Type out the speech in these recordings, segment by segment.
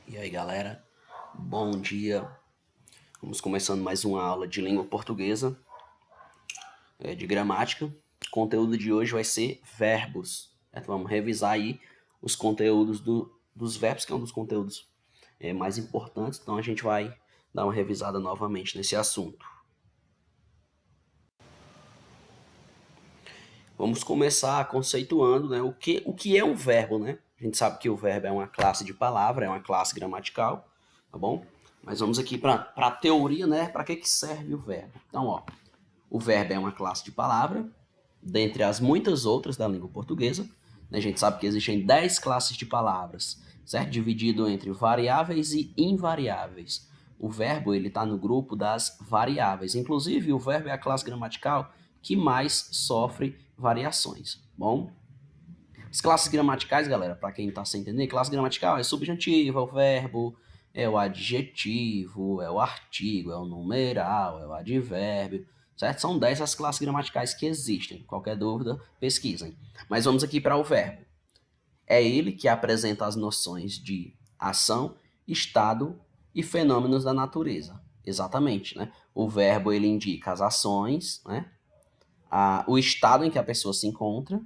E aí, galera, bom dia. Vamos começando mais uma aula de língua portuguesa, de gramática. O conteúdo de hoje vai ser verbos. Vamos revisar aí os conteúdos dos verbos, que é um dos conteúdos mais importantes. Então a gente vai dar uma revisada novamente nesse assunto. Vamos começar conceituando, né, o que é um verbo, né? A gente sabe que o verbo é uma classe de palavra, é uma classe gramatical, tá bom? Mas vamos aqui para a teoria, né? Para que serve o verbo? Então, ó, o verbo é uma classe de palavra, dentre as muitas outras da língua portuguesa. Né? A gente sabe que existem 10 classes de palavras, certo? Dividido entre variáveis e invariáveis. O verbo ele está no grupo das variáveis. Inclusive, o verbo é a classe gramatical que mais sofre variações. Bom, as classes gramaticais, galera, para quem está sem entender, classe gramatical é subjuntivo, é o verbo, é o adjetivo, é o artigo, é o numeral, é o advérbio, certo? São 10 as classes gramaticais que existem. Qualquer dúvida, pesquisem. Mas vamos aqui para o verbo. É ele que apresenta as noções de ação, estado e fenômenos da natureza. Exatamente, né? O verbo ele indica as ações, né? O estado em que a pessoa se encontra,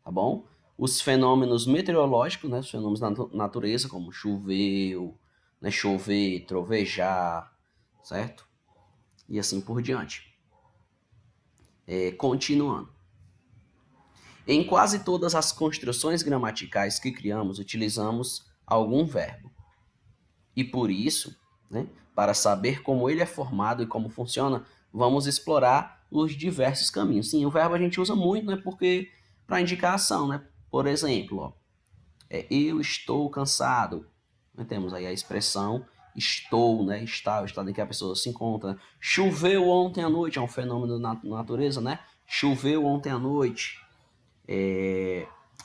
tá bom? Os fenômenos meteorológicos, né? Os fenômenos da natureza, como choveu, né? Chover, trovejar, certo? E assim por diante. Continuando. Em quase todas as construções gramaticais que criamos, utilizamos algum verbo. E por isso, né, para saber como ele é formado e como funciona, vamos explorar os diversos caminhos. Sim, o verbo a gente usa muito, né, porque para indicar ação, né? Por exemplo, ó, eu estou cansado. Nós temos aí a expressão estou, né? Está, o estado em que a pessoa se encontra. Choveu ontem à noite, é um fenômeno da natureza, né? Choveu ontem à noite.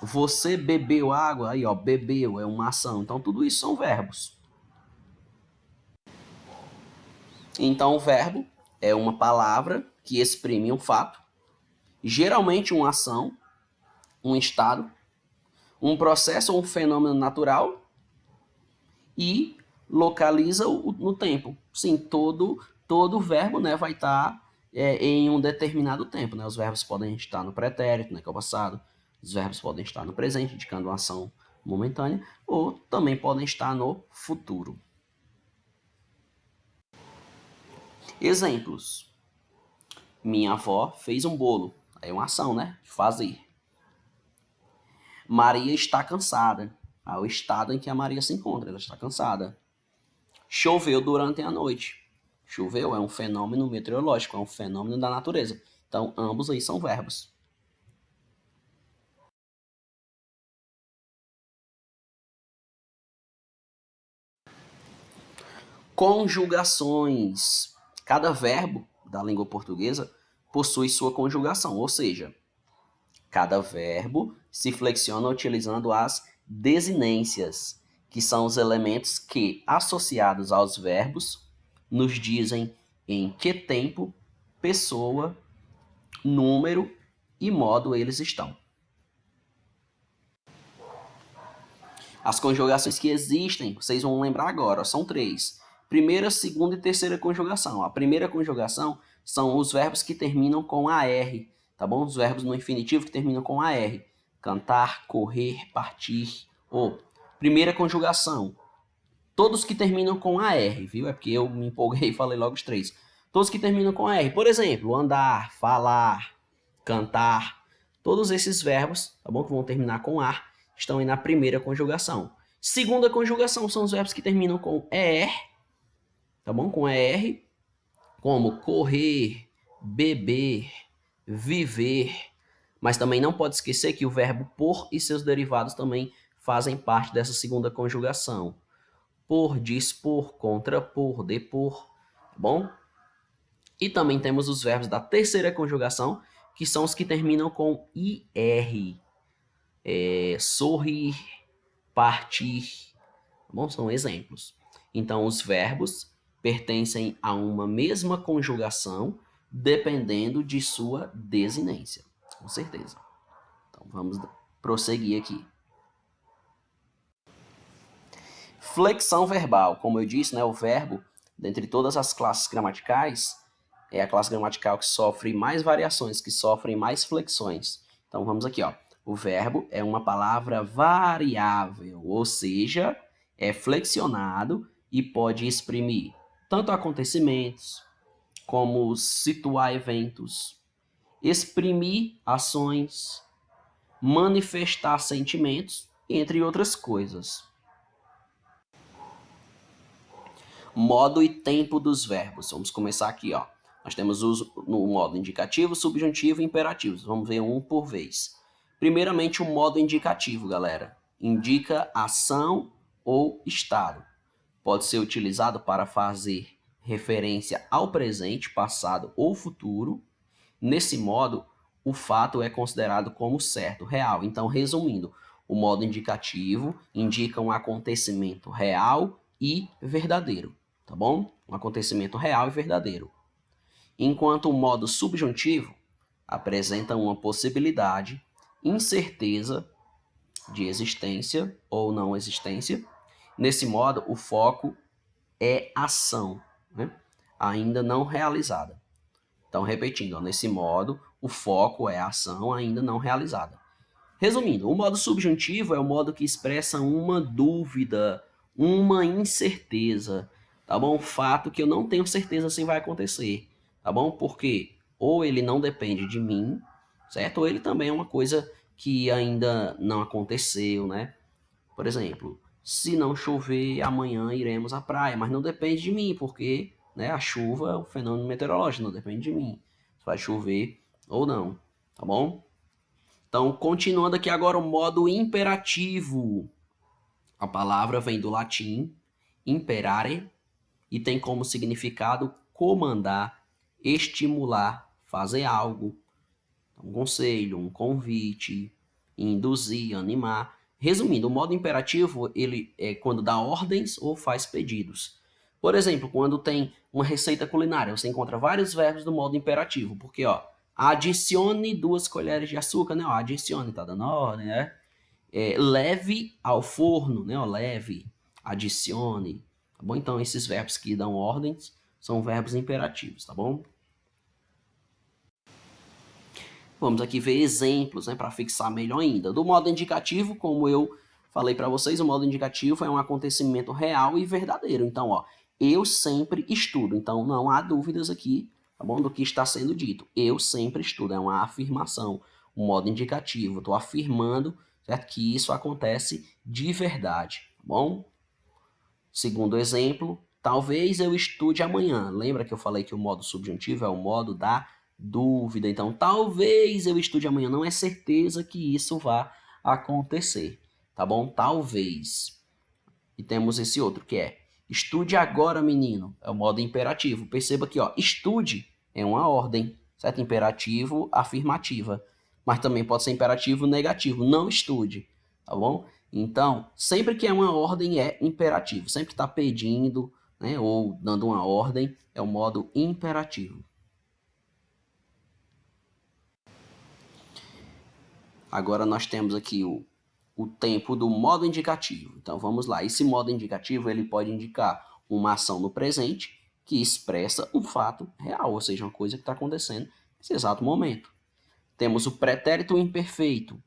Você bebeu água, aí ó, bebeu é uma ação. Então tudo isso são verbos. Então o verbo é uma palavra que exprime um fato, geralmente uma ação, um estado, um processo ou um fenômeno natural e localiza no tempo. Sim, todo verbo, né, vai estar em um determinado tempo. Né? Os verbos podem estar no pretérito, né, que é o passado. Os verbos podem estar no presente, indicando uma ação momentânea, ou também podem estar no futuro. Exemplos. Minha avó fez um bolo. É uma ação, né? Fazer. Maria está cansada. É o estado em que a Maria se encontra. Ela está cansada. Choveu durante a noite. Choveu é um fenômeno meteorológico, é um fenômeno da natureza. Então, ambos aí são verbos. Conjugações. Cada verbo da língua portuguesa possui sua conjugação, ou seja, cada verbo se flexiona utilizando as desinências, que são os elementos que, associados aos verbos, nos dizem em que tempo, pessoa, número e modo eles estão. As conjugações que existem, vocês vão lembrar agora, são 3. Primeira, segunda e terceira conjugação. A primeira conjugação são os verbos que terminam com AR, tá bom? Os verbos no infinitivo que terminam com AR. Cantar, correr, partir, ou. Primeira conjugação. Todos que terminam com AR, viu? É porque eu me empolguei e falei logo os 3. Todos que terminam com AR. Por exemplo, andar, falar, cantar. Todos esses verbos, tá bom? Que vão terminar com AR, estão aí na primeira conjugação. Segunda conjugação são os verbos que terminam com ER, tá bom? Com ER, como correr, beber, viver. Mas também não pode esquecer que o verbo por e seus derivados também fazem parte dessa segunda conjugação. Por, dispor, contrapor, depor, tá bom? E também temos os verbos da terceira conjugação, que são os que terminam com IR. Sorrir, partir, tá bom? São exemplos. Então, os verbos pertencem a uma mesma conjugação, dependendo de sua desinência, com certeza. Então, vamos prosseguir aqui. Flexão verbal, como eu disse, né, o verbo, dentre todas as classes gramaticais, é a classe gramatical que sofre mais variações, que sofre mais flexões. Então vamos aqui, ó. O verbo é uma palavra variável, ou seja, é flexionado e pode exprimir tanto acontecimentos, como situar eventos, exprimir ações, manifestar sentimentos, entre outras coisas. Modo e tempo dos verbos. Vamos começar aqui, ó. Nós temos no modo indicativo, subjuntivo e imperativo. Vamos ver um por vez. Primeiramente, o modo indicativo, galera. Indica ação ou estado. Pode ser utilizado para fazer referência ao presente, passado ou futuro. Nesse modo, o fato é considerado como certo, real. Então, resumindo, o modo indicativo indica um acontecimento real e verdadeiro, tá bom? Um acontecimento real e verdadeiro. Enquanto o modo subjuntivo apresenta uma possibilidade, incerteza de existência ou não existência. Nesse modo, o foco é ação, né? Ainda não realizada. Então, repetindo, ó, nesse modo, o foco é a ação ainda não realizada. Resumindo, o modo subjuntivo é o modo que expressa uma dúvida, uma incerteza, tá bom? Fato que eu não tenho certeza se vai acontecer, tá bom? Porque ou ele não depende de mim, certo? Ou ele também é uma coisa que ainda não aconteceu, né? Por exemplo, se não chover, amanhã iremos à praia, mas não depende de mim, porque, né, a chuva é um fenômeno meteorológico, não depende de mim. Se vai chover ou não, tá bom? Então, continuando aqui agora o modo imperativo. A palavra vem do latim imperare e tem como significado comandar, estimular, fazer algo. Um conselho, um convite, induzir, animar. Resumindo, o modo imperativo, ele é quando dá ordens ou faz pedidos. Por exemplo, quando tem uma receita culinária, você encontra vários verbos do modo imperativo, porque, ó, adicione 2 colheres de açúcar, né? Ó, adicione, tá dando ordem, né? Leve ao forno, né? Ó, leve, adicione, tá bom? Então, esses verbos que dão ordens são verbos imperativos, tá bom? Vamos aqui ver exemplos, né, para fixar melhor ainda. Do modo indicativo, como eu falei para vocês, o modo indicativo é um acontecimento real e verdadeiro. Então, ó, eu sempre estudo. Então, não há dúvidas aqui, tá bom, do que está sendo dito. Eu sempre estudo, é uma afirmação. O modo indicativo, estou afirmando, certo, que isso acontece de verdade, tá bom? Segundo exemplo, talvez eu estude amanhã. Lembra que eu falei que o modo subjuntivo é o modo da dúvida. Então, talvez eu estude amanhã. Não é certeza que isso vá acontecer, tá bom? Talvez. E temos esse outro que é estude agora, menino. É o modo imperativo. Perceba que, ó, estude é uma ordem, certo? Imperativo, afirmativa. Mas também pode ser imperativo negativo. Não estude, tá bom? Então, sempre que é uma ordem é imperativo. Sempre que está pedindo, né, ou dando uma ordem, é o modo imperativo. Agora nós temos aqui o tempo do modo indicativo. Então vamos lá. Esse modo indicativo ele pode indicar uma ação no presente que expressa um fato real, ou seja, uma coisa que está acontecendo nesse exato momento. Temos o pretérito imperfeito,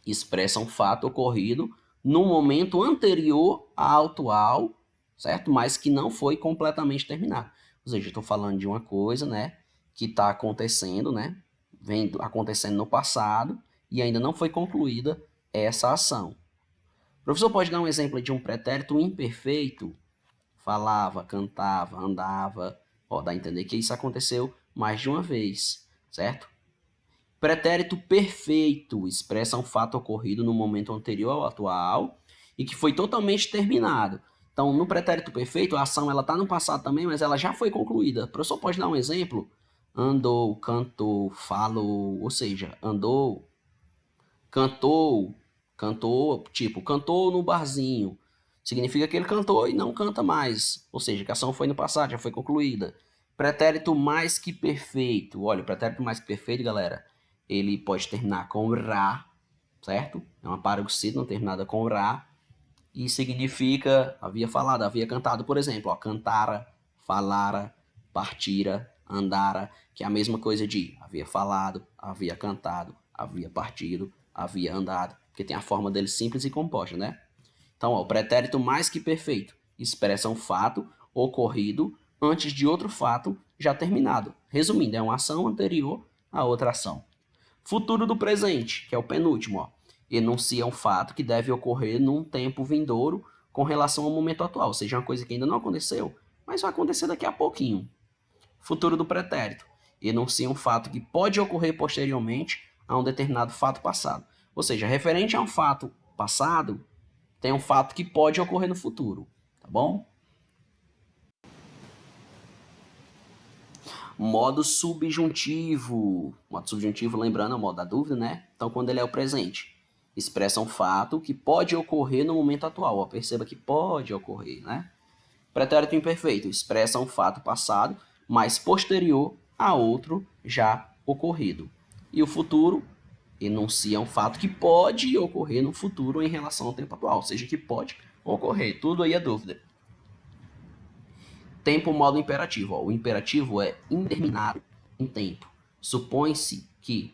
expressa um fato ocorrido no momento anterior ao atual, certo? Mas que não foi completamente terminado. Ou seja, estou falando de uma coisa, né, que está acontecendo, né, vem acontecendo no passado e ainda não foi concluída essa ação. O professor pode dar um exemplo de um pretérito imperfeito? Falava, cantava, andava. Ó, dá a entender que isso aconteceu mais de uma vez, certo? Pretérito perfeito expressa um fato ocorrido no momento anterior ao atual e que foi totalmente terminado. Então, no pretérito perfeito, a ação ela está no passado também, mas ela já foi concluída. O professor pode dar um exemplo? Andou, cantou, falou, ou seja, andou, cantou, tipo, cantou no barzinho. Significa que ele cantou e não canta mais. Ou seja, que a ação foi no passado, já foi concluída. Pretérito mais que perfeito. Olha, o pretérito mais que perfeito, galera, ele pode terminar com ra, certo? É uma paroxítona terminada com ra. e significa havia falado, havia cantado, por exemplo, ó, cantara, falara, partira, andara, que é a mesma coisa de havia falado, havia cantado, havia partido, havia andado, porque tem a forma dele simples e composta, né? Então, ó, o pretérito mais que perfeito expressa um fato ocorrido antes de outro fato já terminado. Resumindo, é uma ação anterior a outra ação. Futuro do presente, que é o penúltimo, ó, enuncia um fato que deve ocorrer num tempo vindouro com relação ao momento atual, ou seja, uma coisa que ainda não aconteceu, mas vai acontecer daqui a pouquinho. Futuro do pretérito, enuncia um fato que pode ocorrer posteriormente a um determinado fato passado. Ou seja, referente a um fato passado, tem um fato que pode ocorrer no futuro, tá bom? Modo subjuntivo. Modo subjuntivo, lembrando, é o modo da dúvida, né? Então, quando ele é o presente, expressa um fato que pode ocorrer no momento atual. Ó, perceba que pode ocorrer, né? Pretérito imperfeito expressa um fato passado, mas posterior a outro já ocorrido. E o futuro enuncia um fato que pode ocorrer no futuro em relação ao tempo atual, ou seja, que pode ocorrer. Tudo aí é dúvida. Tempo, modo imperativo. Ó. O imperativo é indeterminado em tempo. Supõe-se que,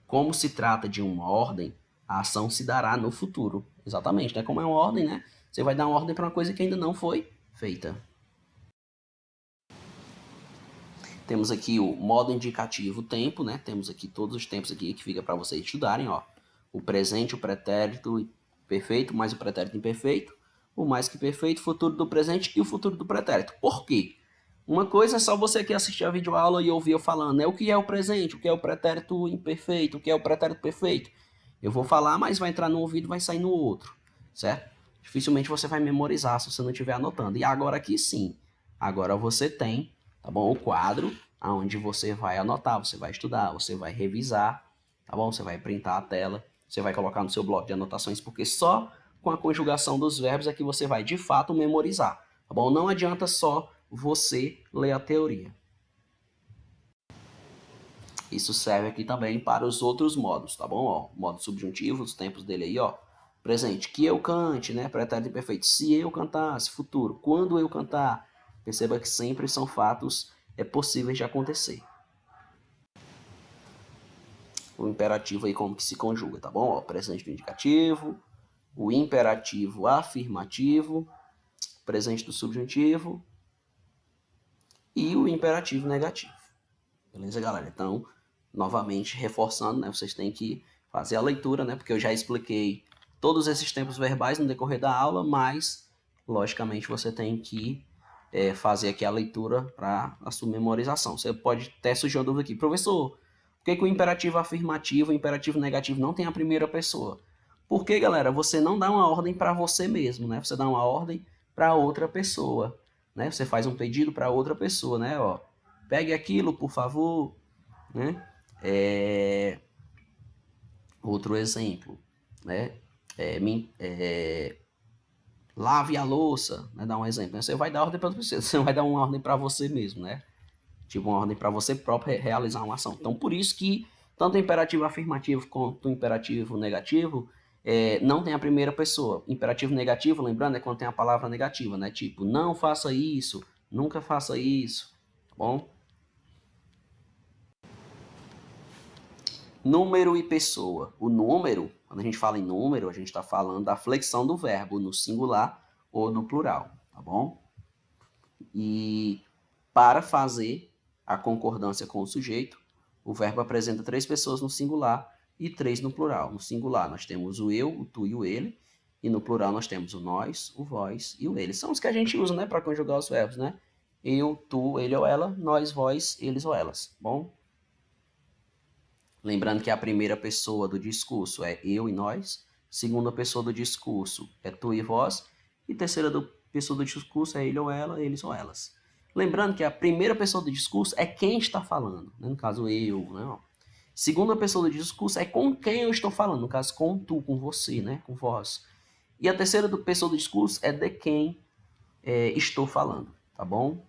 como se trata de uma ordem, a ação se dará no futuro. Exatamente, né? Como é uma ordem, né? Você vai dar uma ordem para uma coisa que ainda não foi feita. Temos aqui o modo indicativo, tempo, né? Temos aqui todos os tempos aqui que fica para vocês estudarem, ó. O presente, o pretérito perfeito, mais o pretérito imperfeito, o mais que perfeito, futuro do presente e o futuro do pretérito. Por quê? Uma coisa é só você que assistir a videoaula e ouvir eu falando, né? O que é o presente, o que é o pretérito imperfeito, o que é o pretérito perfeito. Eu vou falar, mas vai entrar no ouvido e vai sair no outro, certo? Dificilmente você vai memorizar se você não estiver anotando. E agora aqui sim, agora você tem, tá bom? O quadro onde você vai anotar, você vai estudar, você vai revisar, tá bom? Você vai printar a tela, você vai colocar no seu bloco de anotações, porque só com a conjugação dos verbos é que você vai de fato memorizar, tá bom? Não adianta só você ler a teoria. Isso serve aqui também para os outros modos, tá bom? Ó, modo subjuntivo, os tempos dele aí, ó. Presente, que eu cante, né? Pretérito imperfeito. Se eu cantasse, futuro. Quando eu cantar. Perceba que sempre são fatos possíveis de acontecer. O imperativo aí como que se conjuga, tá bom? Ó, presente do indicativo, o imperativo afirmativo, presente do subjuntivo e o imperativo negativo. Beleza, galera? Então, novamente, reforçando, né? Vocês têm que fazer a leitura, né? Porque eu já expliquei todos esses tempos verbais no decorrer da aula, mas, logicamente, você tem que fazer aqui a leitura para a sua memorização. Você pode até surgir uma dúvida aqui. Professor, por que o imperativo afirmativo e o imperativo negativo não tem a primeira pessoa? Porque, galera, você não dá uma ordem para você mesmo, né? Você dá uma ordem para outra pessoa, né? Você faz um pedido para outra pessoa, né? Ó, pegue aquilo, por favor, né? Outro exemplo, né? Lave a louça, né? Dá um exemplo. Né? Você vai dar ordem para você, você não vai dar uma ordem para você mesmo, né? Tipo uma ordem para você próprio realizar uma ação. Então, por isso que tanto o imperativo afirmativo quanto o imperativo negativo não tem a primeira pessoa. Imperativo negativo, lembrando, é quando tem a palavra negativa, né? Tipo, não faça isso, nunca faça isso, tá bom? Número e pessoa. O número, quando a gente fala em número, a gente está falando da flexão do verbo no singular ou no plural, tá bom? E para fazer a concordância com o sujeito, o verbo apresenta três pessoas no singular e três no plural. No singular nós temos o eu, o tu e o ele, e no plural nós temos o nós, o vós e o ele. São os que a gente usa, né, para conjugar os verbos, né? Eu, tu, ele ou ela, nós, vós, eles ou elas, bom? Lembrando que a primeira pessoa do discurso é eu e nós, segunda pessoa do discurso é tu e vós, e terceira pessoa do discurso é ele ou ela, eles ou elas. Lembrando que a primeira pessoa do discurso é quem está falando, né? No caso eu, né? Segunda pessoa do discurso é com quem eu estou falando, no caso com tu, com você, né? Com vós. E a terceira pessoa do discurso é de quem estou falando, tá bom?